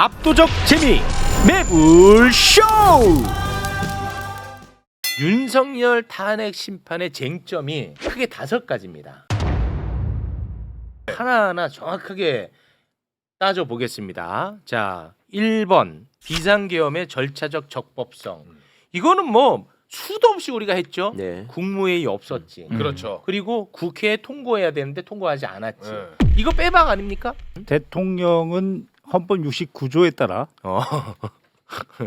압도적 재미 매불쇼. 윤석열 탄핵 심판의 쟁점이 크게 5가지입니다. 하나하나 정확하게 따져보겠습니다. 자, 1번 비상계엄의 절차적 적법성. 이거는 뭐 수도 없이 우리가 했죠. 네. 국무회의 없었지. 그렇죠. 그리고 국회에 통과해야 되는데 통과하지 않았지. 이거 빼박 아닙니까? 대통령은 헌법 69조에 따라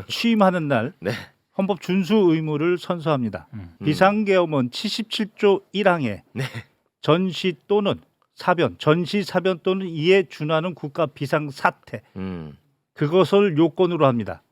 취임하는 날 네. 헌법 준수 의무를 선서합니다. 비상계엄은 77조 1항에 네. 전시 또는 사변, 전시 사변 또는 이에 준하는 국가 비상 사태 그것을 요건으로 합니다.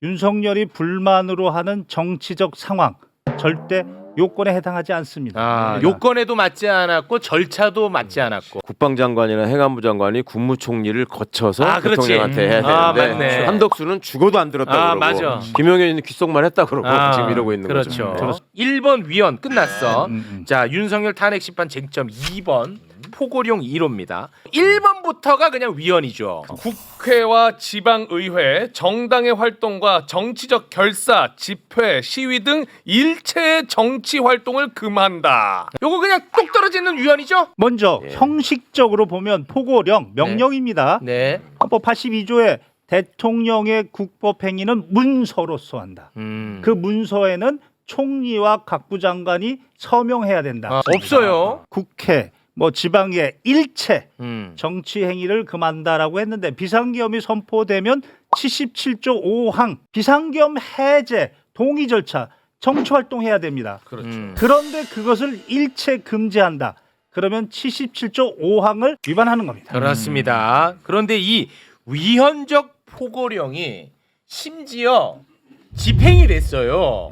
윤석열이 불만으로 하는 정치적 상황 절대 요건에 해당하지 않습니다. 아, 요건에도 맞지 않았고 절차도 맞지 않았고. 국방장관이나 행안부 장관이 국무총리를 거쳐서 그렇지. 대통령한테 해야 되는데 맞네. 한덕수는 죽어도 안 들었다고 그러고 맞아. 김용현은 귓속말 했다 그러고 지금 이러고 있는 그렇죠. 거죠. 1번 위헌 끝났어. 자, 윤석열 탄핵 심판 쟁점 2번 포고령 1호입니다. 1번부터가 그냥 위헌이죠. 국회와 지방의회, 정당의 활동과 정치적 결사, 집회, 시위 등 일체의 정치 활동을 금한다. 요거 그냥 똑 떨어지는 위헌이죠? 먼저 형식적으로 보면 포고령 명령입니다. 네. 헌법 82조에 대통령의 국법행위는 문서로서 한다. 그 문서에는 총리와 각부 장관이 서명해야 된다. 없어요. 국회, 지방의 일체 정치 행위를 금한다라고 했는데 비상계엄이 선포되면 77조 5항 비상계엄 해제 동의 절차 정치 활동해야 됩니다. 그렇죠. 그런데 그것을 일체 금지한다. 그러면 77조 5항을 위반하는 겁니다. 그렇습니다. 그런데 이 위헌적 포고령이 심지어 집행이 됐어요.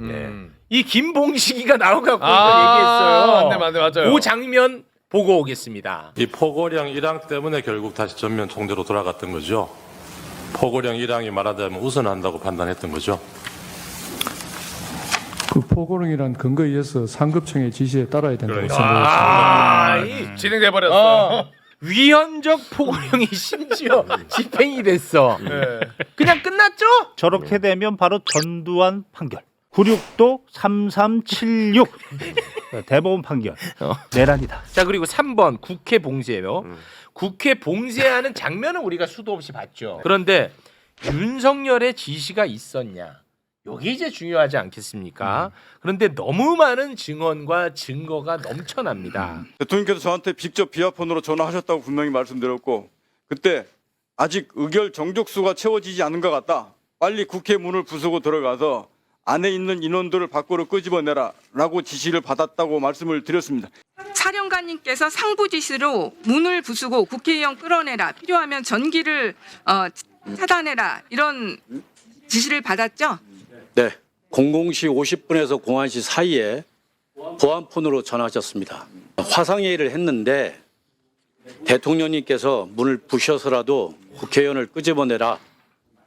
이 김봉식이가 나와갖고 얘기했어요. 맞네, 맞아요. 그 장면 보고 오겠습니다. 이 포고령 1항 때문에 결국 다시 전면 통제로 돌아갔던 거죠. 포고령 1항이 말하자면 우선한다고 판단했던 거죠. 그 포고령이란 근거에 의해서 상급청의 지시에 따라야 된다고 생각했습니다. 진행돼 버렸어. 위헌적 포고령이 심지어 집행이 됐어. 그냥 끝났죠? 저렇게 되면 바로 전두환 판결. 96도 3376 대법원 판결 내란이다. 자, 그리고 3번 국회 봉쇄요. 국회 봉쇄하는 장면은 우리가 수도 없이 봤죠. 그런데 윤석열의 지시가 있었냐? 여기 이제 중요하지 않겠습니까? 그런데 너무 많은 증언과 증거가 넘쳐납니다. 대통령께서 저한테 직접 비아폰으로 전화하셨다고 분명히 말씀드렸고 그때 아직 의결 정족수가 채워지지 않은 것 같다. 빨리 국회 문을 부수고 들어가서 안에 있는 인원들을 밖으로 끄집어내라 라고 지시를 받았다고 말씀을 드렸습니다. 사령관님께서 상부 지시로 문을 부수고 국회의원 끌어내라, 필요하면 전기를 차단해라 이런 지시를 받았죠? 네, 00시 50분에서 01시 사이에 보안폰으로 전화하셨습니다. 화상회의를 했는데 대통령님께서 문을 부셔서라도 국회의원을 끄집어내라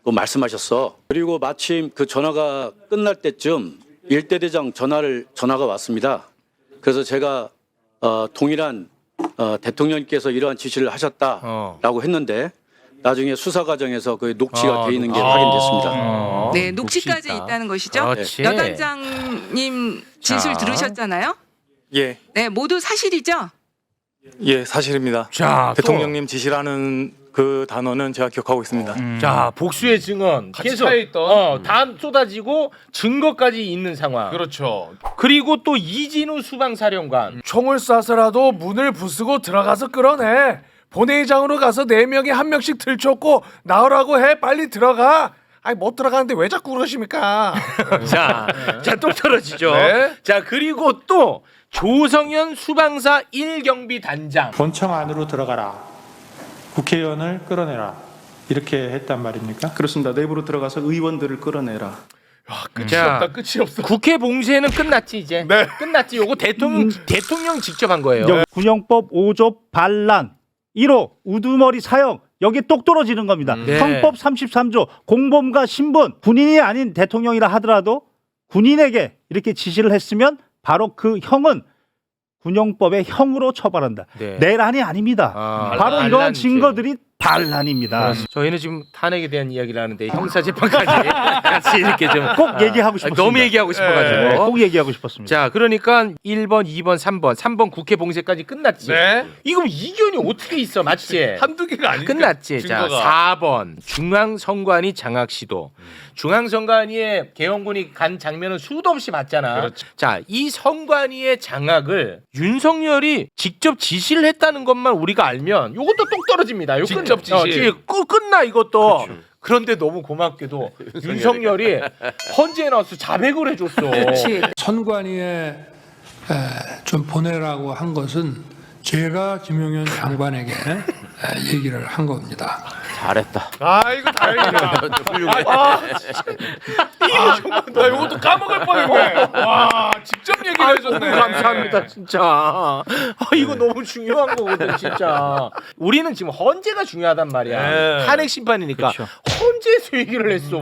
고 말씀하셨어. 그리고 마침 그 전화가 끝날 때쯤 일대대장 전화가 왔습니다. 그래서 제가 동일한 대통령님께서 이러한 지시를 하셨다라고 했는데 나중에 수사 과정에서 그 녹취가 돼 있는 게 확인됐습니다. 네, 녹취까지 있다는 것이죠. 그렇지. 여단장님 지시를 들으셨잖아요. 예, 네, 모두 사실이죠. 예, 사실입니다. 자, 대통령님 지시라는 그 단어는 제가 기억하고 있습니다. 자, 복수의 증언 같이 계속 차여있던. 다 쏟아지고 증거까지 있는 상황. 그렇죠. 그리고 또 이진우 수방사령관. 총을 쏴서라도 문을 부수고 들어가서 끌어내. 본회의장으로 가서 4명이 한 명씩 들쳤고 나오라고 해. 빨리 들어가. 아니 못 들어가는데 왜 자꾸 그러십니까? 자, 또 떨어지죠. 네. 자, 그리고 또 조성현 수방사 1경비 단장. 본청 안으로 들어가라. 국회의원을 끌어내라. 이렇게 했단 말입니까? 그렇습니다. 내부로 들어가서 의원들을 끌어내라. 끝이 없다. 끝이 없어. 국회 봉쇄는 끝났지 이제. 네. 끝났지. 요거 대통령 직접 한 거예요. 군영법 5조 반란 1호 우두머리 사형 여기 똑 떨어지는 겁니다. 네. 헌법 33조 공범과 신분 군인이 아닌 대통령이라 하더라도 군인에게 이렇게 지시를 했으면 바로 그 형은 군용법의 형으로 처벌한다. 네. 내란이 아닙니다. 바로 이러한 반란죄. 증거들이 반란입니다. 저희는 지금 탄핵에 대한 이야기를 하는데 형사재판까지 같이 이렇게 좀 꼭 얘기하고 싶었습니다. 너무 얘기하고 싶어가지고. 네, 꼭 얘기하고 싶었습니다. 자, 그러니까 1번, 2번, 3번 국회 봉쇄까지 끝났지. 네. 이거 이견이 어떻게 있어, 맞지? 한두 개가 아니니까. 끝났지. 자, 증거가. 4번 중앙선관위 장악 시도. 중앙선관위에 개헌군이 간 장면은 수도 없이 봤잖아. 그렇죠. 자, 이 선관위의 장악을 윤석열이 직접 지시를 했다는 것만 우리가 알면 이것도 똑 떨어집니다. 이거 직접 지시. 끝나 이것도. 그런데 너무 고맙게도 윤석열이 헌재에 나와서 자백을 해줬어. 선관위에 좀 보내라고 한 것은 제가 김용현 장관에게 얘기를 한 겁니다. 잘했다. 아 이거 다행이다. 훌륭해. 이거 정말 나 이것도 까먹을 뻔했네. 와 직접 얘기를 해줬네. 감사합니다 진짜. 이거 너무 중요한 거거든 진짜. 우리는 지금 헌재가 중요하단 말이야. 네. 탄핵 심판이니까 그렇죠. 헌재에서 얘기를 했어.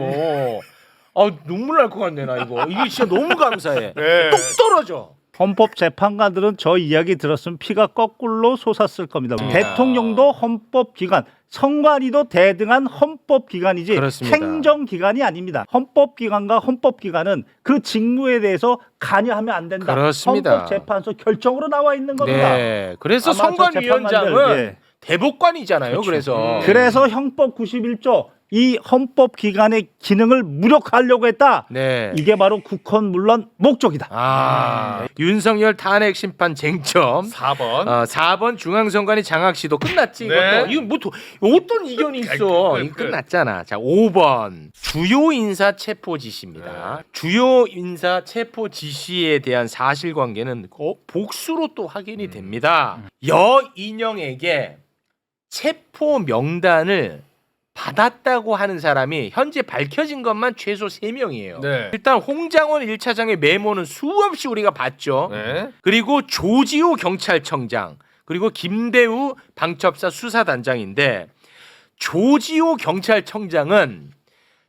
눈물 날 것 같네 나 이거. 이게 진짜 너무 감사해. 네. 똑 떨어져. 헌법재판관들은 저 이야기 들었으면 피가 거꾸로 솟았을 겁니다. 대통령도 헌법기관, 선관위도 대등한 헌법기관이지 그렇습니다. 행정기관이 아닙니다. 헌법기관과 헌법기관은 그 직무에 대해서 관여하면 안 된다. 그렇습니다. 헌법재판소 결정으로 나와 있는 겁니다. 네. 그래서 아마 저 선관위원장은 재판관들, 예. 대법관이잖아요. 그래서 형법 91조 이 헌법기관의 기능을 무력화하려고 했다. 네. 이게 바로 국헌 물론 목적이다. 윤석열 탄핵 심판 쟁점 4번. 4번 중앙선관위 장악 시도 끝났지. 네. 이거 뭐 어떤 이견이 있어? 이거 끝났잖아. 자, 5번 주요 인사 체포 지시입니다. 주요 인사 체포 지시에 대한 사실관계는 복수로 또 확인이 됩니다. 여인영에게 체포 명단을 받았다고 하는 사람이 현재 밝혀진 것만 최소 3명이에요. 네. 일단 홍장원 1차장의 메모는 수없이 우리가 봤죠. 네. 그리고 조지호 경찰청장, 그리고 김대우 방첩사 수사단장인데 조지호 경찰청장은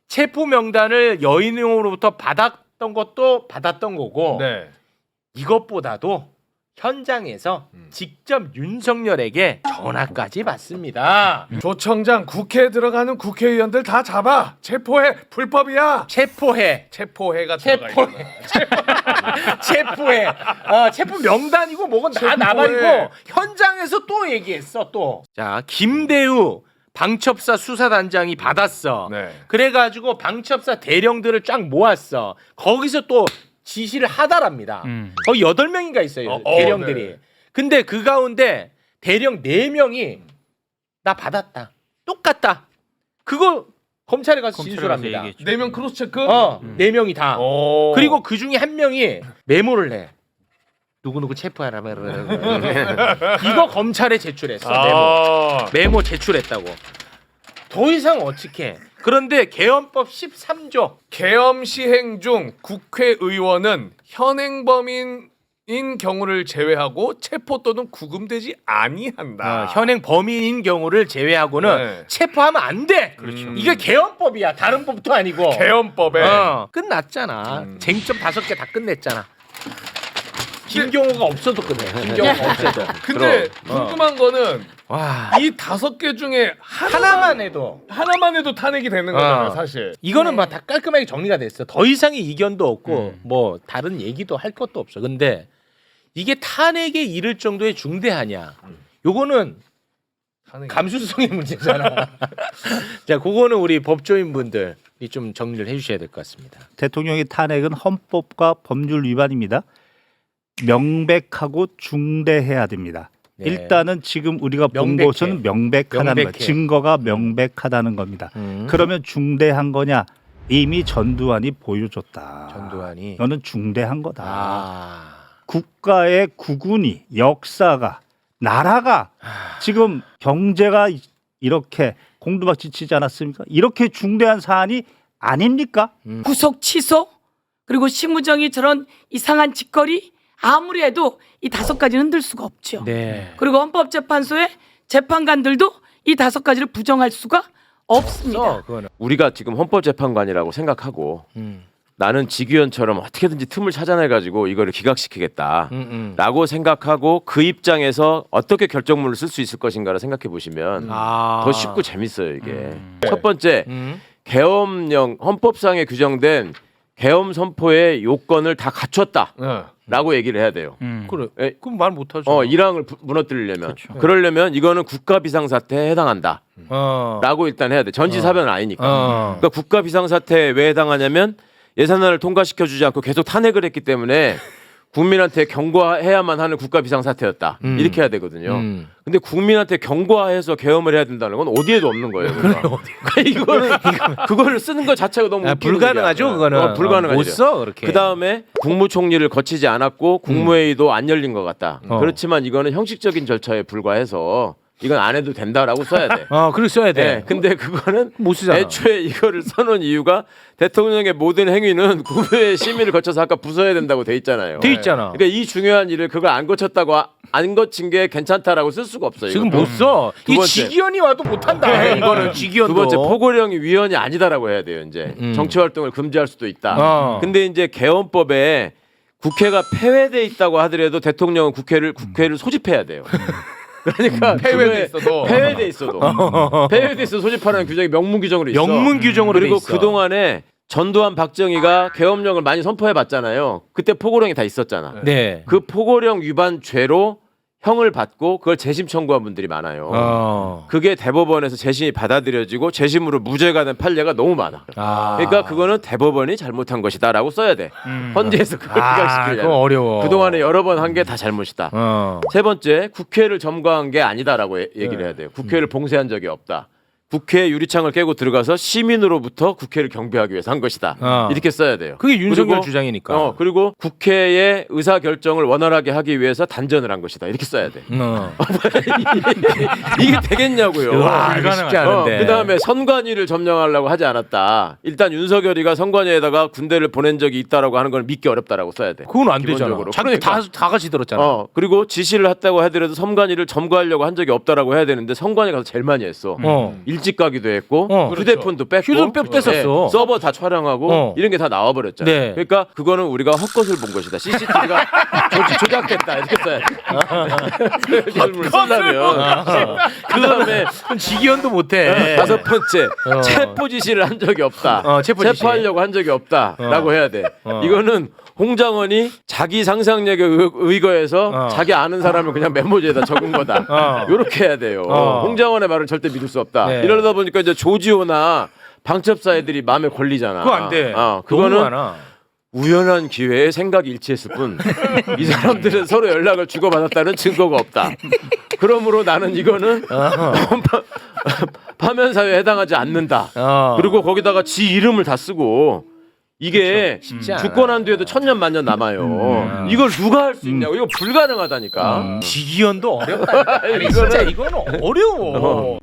체포 명단을 여인으로부터 받았던 것도 받았던 거고 네. 이것보다도 현장에서 직접 윤석열에게 전화까지 받습니다. 조 청장 국회에 들어가는 국회의원들 다 잡아 체포해 불법이야. 체포해가 들어가 있구나. 체포해. 체포 명단이고 뭐건 다 나발이고 현장에서 또 얘기했어 또. 자, 김대우 방첩사 수사단장이 받았어. 네. 그래가지고 방첩사 대령들을 쫙 모았어. 거기서 또 지시를 하다랍니다. 거의 8명인가 있어요. 대령들이. 네. 근데 그 가운데 대령 4명이 나 받았다. 똑같다. 그거 검찰에 가서 진술합니다. 4명 크로스 체크? 4명이 다. 오. 그리고 그 중에 한 명이 메모를 해. 누구누구 체포하라. 이거 검찰에 제출했어. 메모 제출했다고. 더 이상 어떻게? 그런데 개헌법 13조 계엄 시행 중 국회의원은 현행 범인인 경우를 제외하고 체포 또는 구금되지 아니한다. 현행 범인인 경우를 제외하고는 네. 체포하면 안 돼. 그렇죠. 이게 개헌법이야. 다른 법도 아니고. 계엄법에 끝났잖아. 쟁점 5개 다 끝냈잖아. 김경호가 없어도 끝내. 김경호가 없어도. 근데 궁금한 거는 와. 이 5개 중에 하나만 해도 탄핵이 되는 거잖아요, 사실. 이거는 막 다 깔끔하게 정리가 됐어. 더 이상의 이견도 없고 뭐 다른 얘기도 할 것도 없어. 근데 이게 탄핵에 이를 정도의 중대하냐? 요거는 감수성의 문제잖아. 자, 그거는 우리 법조인분들이 좀 정리를 해주셔야 될 것 같습니다. 대통령의 탄핵은 헌법과 법률 위반입니다. 명백하고 중대해야 됩니다. 네. 일단은 지금 우리가 본 명백해. 것은 명백하다는 명백해. 거, 증거가 명백하다는 겁니다. 그러면 중대한 거냐? 이미 전두환이 보여줬다. 전두환이. 너는 중대한 거다. 국가의 국운이, 역사가, 나라가 지금 경제가 이렇게 공두박질 치지 않았습니까? 이렇게 중대한 사안이 아닙니까? 구속 취소 그리고 심우정이 저런 이상한 짓거리 아무리 해도 이 5가지는 흔들 수가 없죠. 네. 그리고 헌법재판소의 재판관들도 이 5가지를 부정할 수가 없습니다. 우리가 지금 헌법재판관이라고 생각하고 나는 지규현처럼 어떻게든지 틈을 찾아내가지고 이거를 기각시키겠다라고 생각하고 그 입장에서 어떻게 결정문을 쓸 수 있을 것인가를 생각해 보시면 더 쉽고 재밌어요 이게. 첫 번째 계엄령 헌법상에 규정된 계엄 선포의 요건을 다 갖췄다라고 얘기를 해야 돼요. 그래. 그럼 말 못하죠. 1항을 무너뜨리려면 그러려면 이거는 국가 비상사태에 해당한다. 라고 일단 해야 돼. 전지사변은 아니니까. 그러니까 국가 비상사태에 왜 해당하냐면 예산안을 통과시켜주지 않고 계속 탄핵을 했기 때문에 국민한테 경고해야만 하는 국가 비상사태였다. 이렇게 해야 되거든요. 근데 국민한테 경고해서 계엄을 해야 된다는 건 어디에도 없는 거예요. 그러니까 이거는 그거를 쓰는 것 자체가 너무 불가능하죠. 그거는 불가능하죠. 못 써 그렇게. 그 다음에 국무총리를 거치지 않았고 국무회의도 안 열린 것 같다. 그렇지만 이거는 형식적인 절차에 불과해서 이건 안 해도 된다라고 써야 돼. 그렇게 써야 돼. 네, 근데 그거는 못 쓰잖아. 애초에 이거를 써놓은 이유가 대통령의 모든 행위는 국무회의 심의를 거쳐서 아까 부서야 된다고 돼 있잖아요. 돼 있잖아. 그러니까 이 중요한 일을 그걸 안 거쳤다고 안 거친 게 괜찮다라고 쓸 수가 없어요. 지금 이것도. 못 써. 두 이 번째. 지기현이 와도 못한다. 이거는 지기현도. 두 번째 포고령이 위헌이 아니다라고 해야 돼요. 이제 정치 활동을 금지할 수도 있다. 근데 이제 계엄법에 국회가 폐회돼 있다고 하더라도 대통령은 국회를 소집해야 돼요. 그러니까 폐회돼 있어도 폐회돼 있어도 소집하라는 규정이 명문 규정으로 있어. 명문 규정으로 그리고 돼 있어. 그 동안에 전두환 박정희가 계엄령을 많이 선포해 봤잖아요. 그때 포고령이 다 있었잖아. 네. 그 포고령 위반 죄로 형을 받고 그걸 재심 청구한 분들이 많아요. 그게 대법원에서 재심이 받아들여지고 재심으로 무죄가 된 판례가 너무 많아. 그러니까 그거는 대법원이 잘못한 것이다라고 써야 돼. 헌재에서 그걸 기각시키려면. 그건 어려워. 그동안에 여러 번 한 게 다 잘못이다. 세 번째, 국회를 점거한 게 아니다라고 얘기를 해야 돼요. 국회를 봉쇄한 적이 없다. 국회 유리창을 깨고 들어가서 시민으로부터 국회를 경비하기 위해서 한 것이다. 이렇게 써야 돼요. 그게 윤석열 그리고, 주장이니까. 그리고 국회의 의사 결정을 원활하게 하기 위해서 단전을 한 것이다. 이렇게 써야 돼. 이게 되겠냐고요. 와, 이거 쉽지 않은데. 그다음에 선관위를 점령하려고 하지 않았다. 일단 윤석열이가 선관위에다가 군대를 보낸 적이 있다라고 하는 걸 믿기 어렵다라고 써야 돼. 그건 안 되잖아. 기본적으로. 자기 다 같이 들었잖아. 그리고 지시를 했다고 하더라도 선관위를 점거하려고 한 적이 없다라고 해야 되는데 선관위 가서 제일 많이 했어. 일찍 가기도 했고 휴대폰도 뺐고 휴대폰 뺐었어. 서버 다 촬영하고 이런 게 다 나와버렸잖아. 네. 그러니까 그거는 우리가 헛것을 본 것이다. CCTV가 조작됐다 이렇게 써야 돼. 기술물을 쓰려면. 그다음에 지기현도 못해. 다섯 번째 체포 지시를 한 적이 없다. 체포하려고 한 적이 없다라고 해야 돼. 이거는 홍장원이 자기 상상력에 의거해서 자기 아는 사람을 그냥 메모지에다 적은 거다. 이렇게 해야 돼요. 홍장원의 말을 절대 믿을 수 없다. 네. 이러다 보니까 이제 조지호나 방첩사 애들이 마음에 걸리잖아. 그거 안 돼. 그거는 너무 많아. 우연한 기회에 생각이 일치했을 뿐 이 사람들은 서로 연락을 주고받았다는 증거가 없다. 그러므로 나는 이거는 파면 사회에 해당하지 않는다. 그리고 거기다가 지 이름을 다 쓰고 이게 주권한 뒤에도 천년 만년 남아요. 이걸 누가 할 수 있냐고. 이거 불가능하다니까. 지기현도 어렵다. 아니, 진짜 이거는 어려워.